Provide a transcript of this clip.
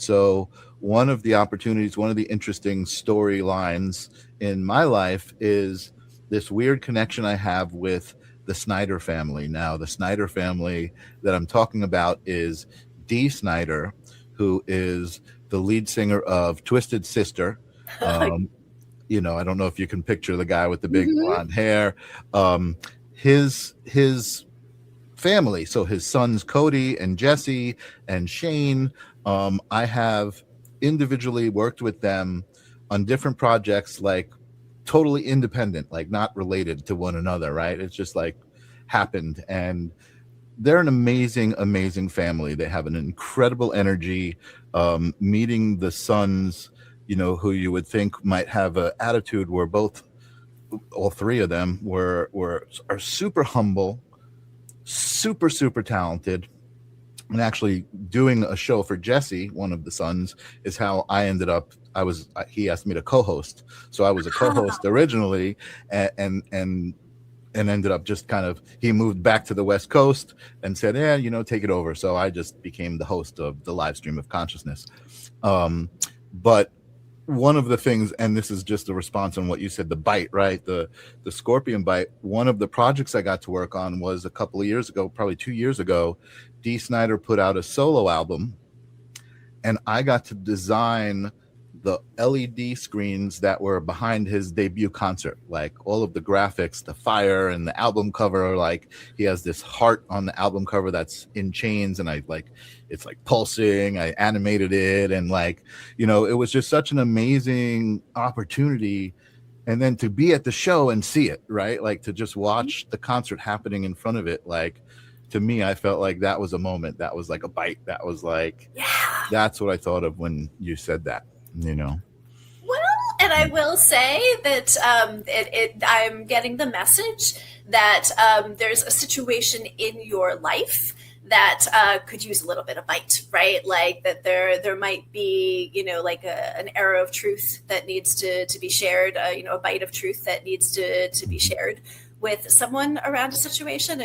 So one of the opportunities, one of the interesting storylines in my life is this weird connection I have with the Snider family. Now, the Snider family that I'm talking about is Dee Snider, who is the lead singer of Twisted Sister. Um, I don't know if you can picture the guy with the big Hmm. blonde hair. Um, his family, so his sons Cody and Jesse and Shane, I have individually worked with them on different projects, like totally independent, like not related to one another, right? It's just like happened. And they're an amazing, amazing family. They have an incredible energy. Meeting the sons, who you would think might have an attitude, where both, all three of them were are super humble, super, super talented. And actually doing a show for Jesse, one of the sons, is how I ended up. He asked me to co-host, so I was a co-host originally, and ended up just kind of, he moved back to the West Coast and said, "Yeah, take it over." So I just became the host of the live stream of consciousness. But one of the things, and this is just a response on what you said, the bite, right? The scorpion bite. One of the projects I got to work on was a couple of years ago, probably 2 years ago. Dee Snider put out a solo album, and I got to design the LED screens that were behind his debut concert, like all of the graphics, the fire, and the album cover. Like, he has this heart on the album cover that's in chains, and it's like pulsing. I animated it, and it was just such an amazing opportunity. And then to be at the show and see it, right? Like, to just watch the concert happening in front of it, like, to me, I felt like that was a moment. That was like a bite. That was like, Yeah. that's what I thought of when you said that, you know? Well, and I will say that I'm getting the message that there's a situation in your life that could use a little bit of bite, right? Like that there might be, like an arrow of truth that needs to be shared, a bite of truth that needs to be Mhm. shared with someone around a situation.